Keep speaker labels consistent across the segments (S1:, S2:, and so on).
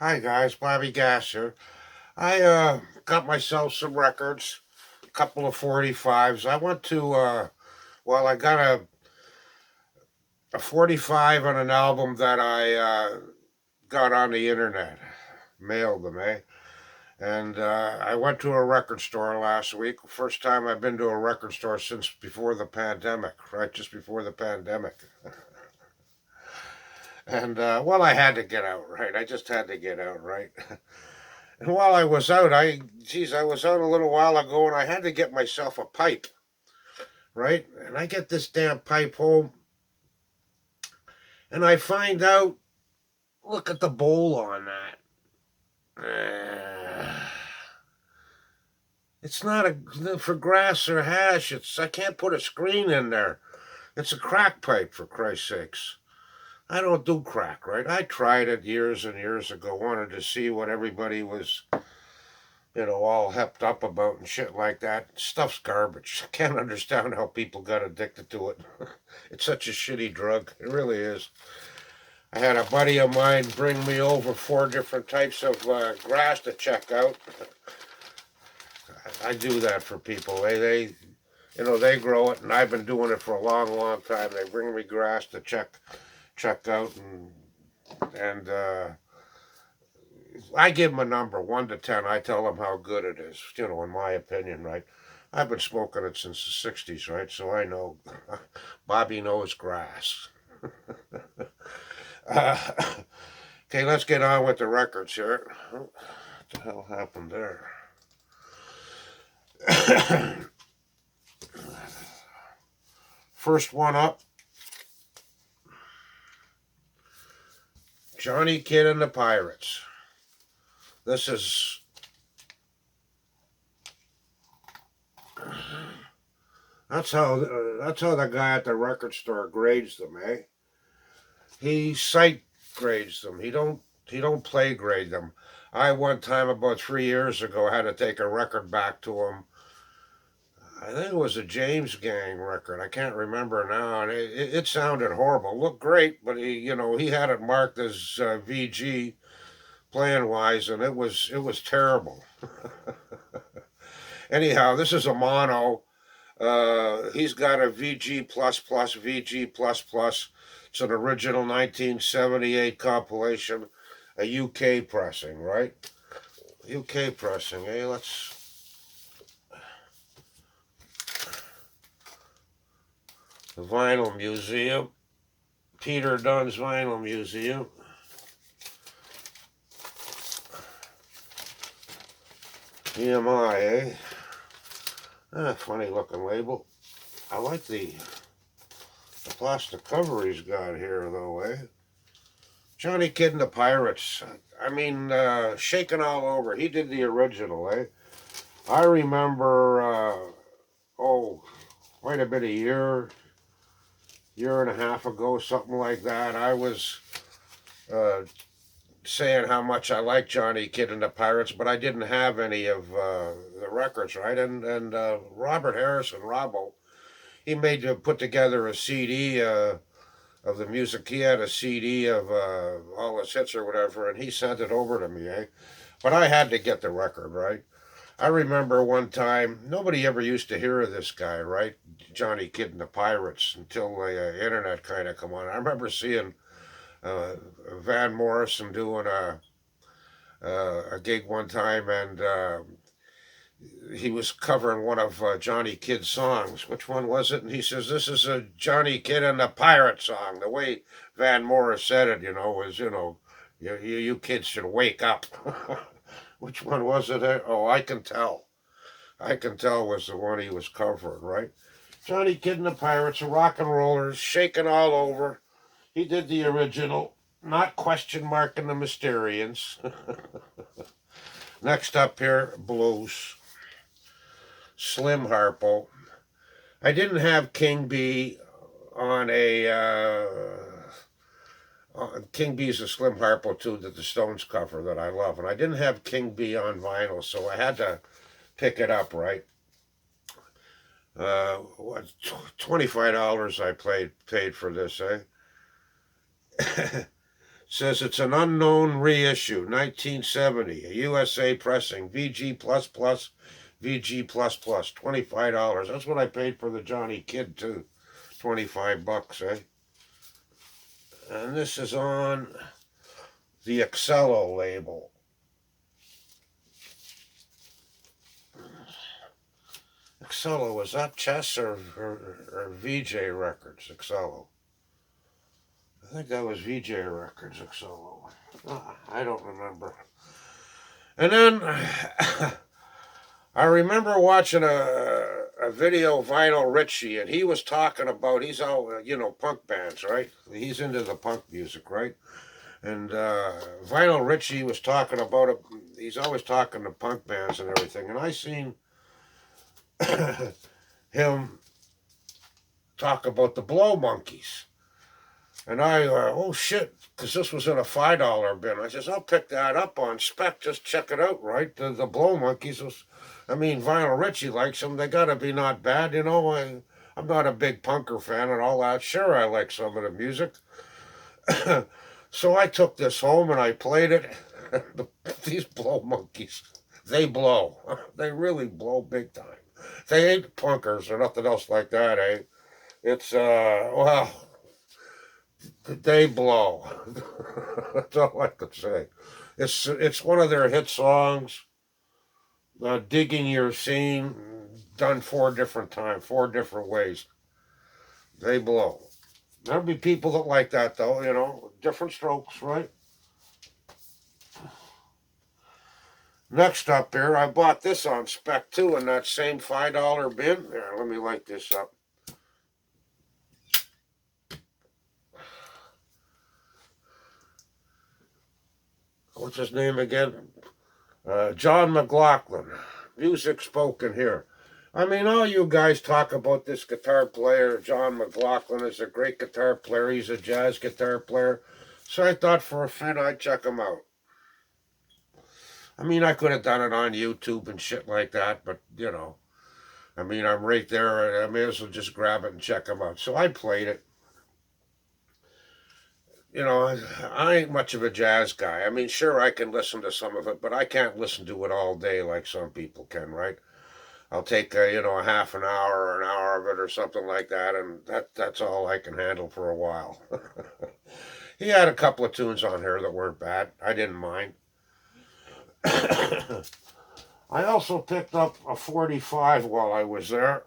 S1: Hi guys, Bobby Gasser. I got myself some records, a couple of 45s. I went to I got a 45 on an album that I got on the internet, mailed them, eh? And I went to a record store last week. First time I've been to a record store since before the pandemic, right? Just before the pandemic. And I had to get out, right? I just had to get out, right? And while I was out, I was out a little while ago and I had to get myself a pipe, right? And I get this damn pipe home and I find out, look at the bowl on that. It's not for grass or hash. I can't put a screen in there. It's a crack pipe, for Christ's sakes. I don't do crack, right? I tried it years and years ago, wanted to see what everybody was all hepped up about and shit like that. Stuff's garbage. I can't understand how people got addicted to it. It's such a shitty drug. It really is. I had a buddy of mine bring me over four different types of grass to check out. I do that for people. They grow it, and I've been doing it for a long, long time. They bring me grass to check out, and I give them a number, 1 to 10. I tell them how good it is. In my opinion, right? I've been smoking it since the '60s, right? So I know. Bobby knows grass. Uh, okay, let's get on with the records here. What the hell happened there? First one up, Johnny Kidd and the Pirates. This is that's how the guy at the record store grades them, eh? He sight grades them. He don't play grade them. I one time about 3 years ago had to take a record back to him. I think it was a James Gang record. I can't remember now. And it sounded horrible. Looked great, but he had it marked as VG playing wise, and it was terrible. Anyhow, this is a mono. He's got a VG plus plus VG plus plus. It's an original 1978 compilation, a UK pressing, right? UK pressing. Hey, let's the Vinyl Museum, Peter Dunn's Vinyl Museum. EMI, eh? Funny looking label. I like the plastic cover he's got here, though, eh? Johnny Kidd and the Pirates. I mean, shaking all over. He did the original, eh? I remember, oh, quite a bit a year and a half ago, something like that. I was uh, saying how much I like Johnny Kidd and the Pirates, but I didn't have any of the records, right? And Robert Harrison, Robbo, he put together a CD of the music. He had a CD of all his hits or whatever, and he sent it over to me, eh? But I had to get the record, right? I remember one time, nobody ever used to hear of this guy, right? Johnny Kidd and the Pirates until the internet kind of come on. I remember seeing uh, Van Morrison doing a gig one time, and he was covering one of Johnny Kidd's songs. Which one was it? And he says, "This is a Johnny Kidd and the Pirate song." The way Van Morris said it, was, you kids should wake up. Which one was it? Oh, I Can Tell. I Can Tell was the one he was covering, right? Johnny Kidd and the Pirates, rock and rollers, shaking all over. He did the original, not question marking the Mysterians. Next up here, blues. Slim Harpo. I didn't have King B on a. King B is a Slim Harpo too that the Stones cover that I love, and I didn't have King B on vinyl, so I had to pick it up. Right, what $25 I paid for this, eh? Says it's an unknown reissue, 1970, a USA pressing, VG++, VG++, $25. That's what I paid for the Johnny Kidd too, $25, eh? And this is on the Excello label. Excello, was that Chess or VJ Records, Excello? I think that was VJ Records, Excello. I don't remember. And then I remember watching a video of Vinyl Richie, and he was talking about, he's all, punk bands, right? He's into the punk music, right? And Vinyl Richie was talking about it. He's always talking to punk bands and everything. And I seen him talk about the Blow Monkeys. And I, oh shit, because this was in a $5 bin. I says, I'll pick that up on spec, just check it out, right? The Blow Monkeys was, Vinyl Richie likes them. They gotta be not bad, I'm not a big punker fan and all that. Sure, I like some of the music. So I took this home and I played it. These Blow Monkeys, they blow. They really blow big time. They ain't punkers or nothing else like that, eh? It's, well, they blow. That's all I could say. It's one of their hit songs, Digging Your Scene, done 4 different times, 4 different ways. They blow. There'll be people that like that, though, different strokes, right? Next up here, I bought this on spec too in that same $5 bin. There, let me light this up. What's his name again? John McLaughlin. Music Spoken Here. All you guys talk about this guitar player, John McLaughlin, is a great guitar player. He's a jazz guitar player. So I thought for a fin I'd check him out. I could have done it on YouTube and shit like that, but, I'm right there. I may as well just grab it and check him out. So I played it. I ain't much of a jazz guy. Sure, I can listen to some of it, but I can't listen to it all day like some people can, right? I'll take, a half an hour or an hour of it or something like that, and that's all I can handle for a while. He had a couple of tunes on here that weren't bad. I didn't mind. I also picked up a 45 while I was there.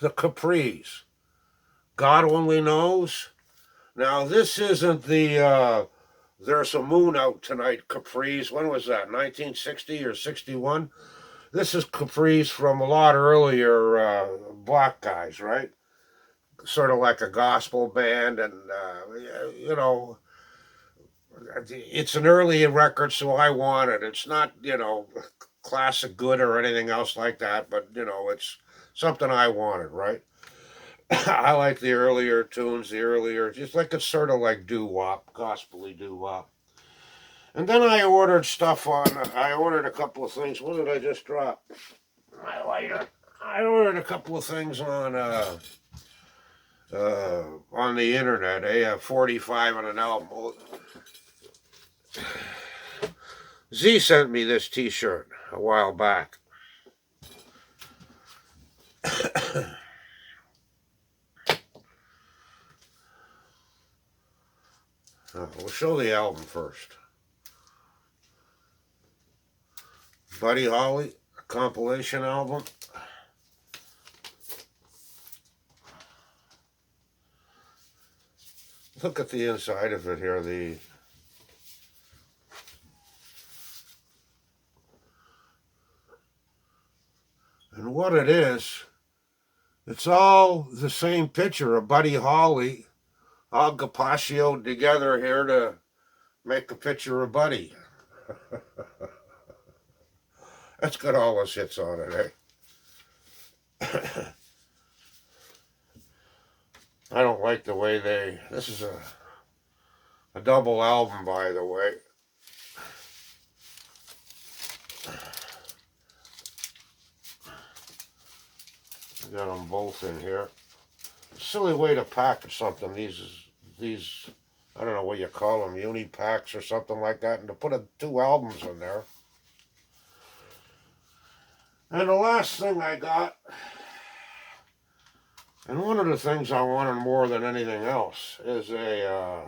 S1: The Capris. God Only Knows. Now, this isn't the There's a Moon Out Tonight Capris. When was that? 1960 or 61? This is Capris from a lot earlier black guys, right? Sort of like a gospel band, and it's an early record, so I want it. It's not classic good or anything else like that, but it's something I wanted, right? I like the earlier tunes, just like it's sort of like doo-wop, gospel-y doo-wop. And then I ordered I ordered a couple of things. What did I just drop? My lighter. I ordered a couple of things on the internet, a 45 on an album. Z sent me this t-shirt a while back. We'll show the album first. Buddy Holly, a compilation album. Look at the inside of it here. And what it is, it's all the same picture of Buddy Holly, all gapacioed together here to make a picture of Buddy. That's got all those hits on it, eh? I don't like the way this is a double album, by the way. Got them both in here. Silly way to package something. These I don't know what you call them, uni packs or something like that, and to put two albums in there. And the last thing I got, and one of the things I wanted more than anything else, is a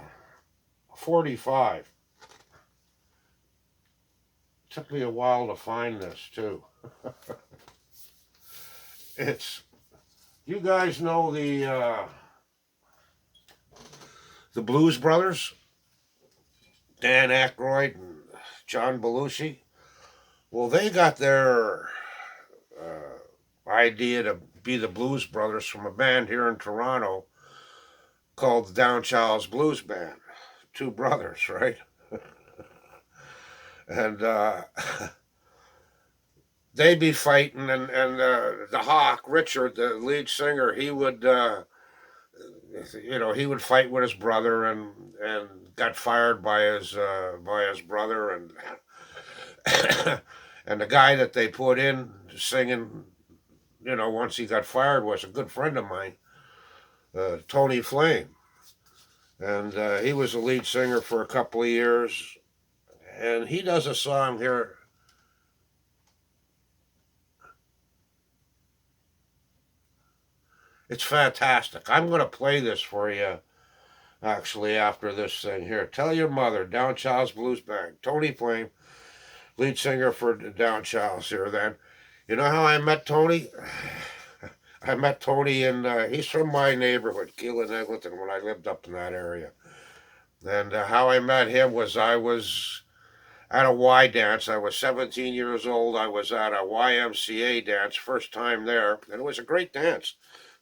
S1: 45. Took me a while to find this too. It's, you guys know the Blues Brothers, Dan Aykroyd and John Belushi. Well, they got their idea to be the Blues Brothers from a band here in Toronto called the Down Charles Blues Band. Two brothers, right? And they'd be fighting, and the Hawk, Richard, the lead singer, he would, he would fight with his brother, and got fired by his brother, and and the guy that they put in singing, once he got fired, was a good friend of mine, Tony Flame, and he was the lead singer for a couple of years, and he does a song here. It's fantastic. I'm going to play this for you, actually, after this thing here. Tell Your Mother, Down Charles Blues Band. Tony Flame, lead singer for Down Charles here then. You know how I met Tony? I met Tony, and he's from my neighborhood, Keelan, Eglinton, when I lived up in that area. And how I met him was I was at a Y dance. I was 17 years old. I was at a YMCA dance, first time there. And it was a great dance.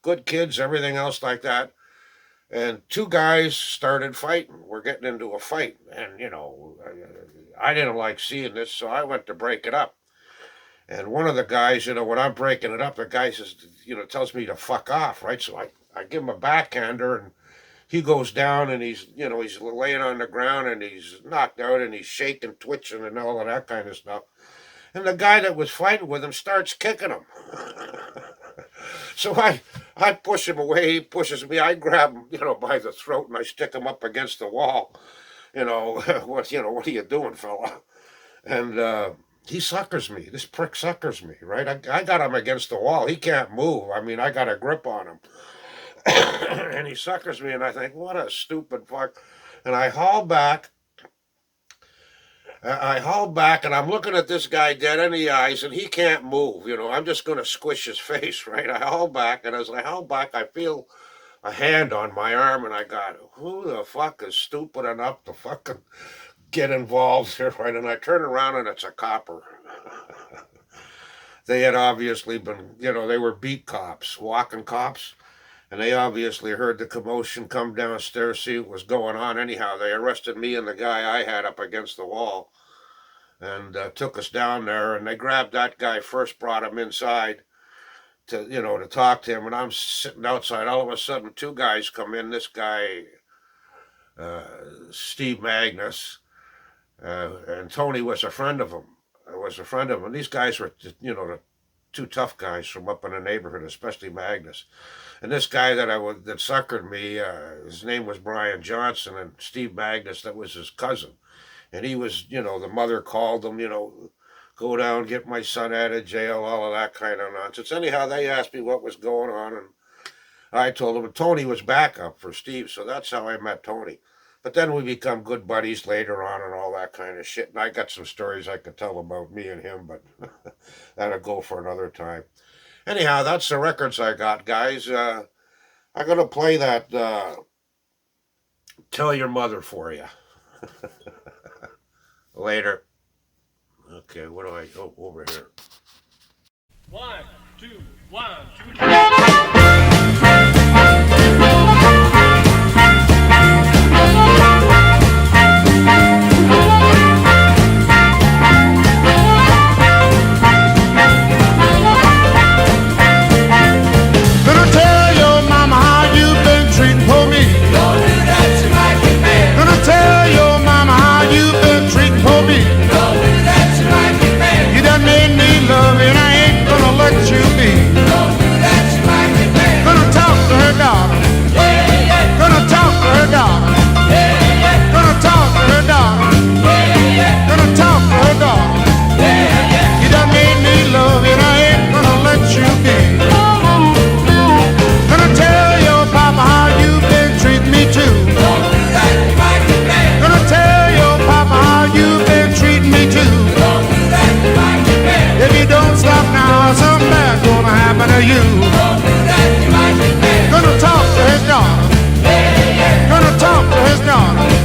S1: Good kids, everything else like that. And two guys started fighting. We're getting into a fight. And, I didn't like seeing this, so I went to break it up. And one of the guys, when I'm breaking it up, the guy says, tells me to fuck off, right? So I give him a backhander, and he goes down, and he's laying on the ground, and he's knocked out, and he's shaking, twitching, and all of that kind of stuff. And the guy that was fighting with him starts kicking him. So I push him away, he pushes me, I grab him, by the throat, and I stick him up against the wall. What are you doing, fella? And he suckers me. This prick suckers me, right? I got him against the wall. He can't move. I mean, I got a grip on him. And he suckers me, and I think, what a stupid fuck. And I haul back, and I'm looking at this guy dead in the eyes, and he can't move. I'm just going to squish his face, right? I haul back, and as I haul back, I feel a hand on my arm, and I got, who the fuck is stupid enough to fucking get involved here, right? And I turn around, and it's a copper. They had obviously been, they were beat cops, walking cops, and they obviously heard the commotion, come downstairs, see what was going on. Anyhow, they arrested me and the guy I had up against the wall, and took us down there, and they grabbed that guy first, brought him inside to talk to him, and I'm sitting outside. All of a sudden, two guys come in. This guy, Steve Magnus, and Tony was a friend of him. And these guys were, the two tough guys from up in the neighborhood, especially Magnus. And this guy that suckered me, his name was Brian Johnson, and Steve Magnus, that was his cousin. And he was, the mother called him, go down, get my son out of jail, all of that kind of nonsense. Anyhow, they asked me what was going on, and I told them Tony was backup for Steve, so that's how I met Tony. But then we become good buddies later on and all that kind of shit. And I got some stories I could tell about me and him, but that'll go for another time. Anyhow, that's the records I got, guys. I'm going to play that Tell Your Mother for you. Later. Okay, what do I go over here?
S2: 1, 2, 1, 2, 3.
S3: Love and I ain't gonna let you be. Don't do that. No.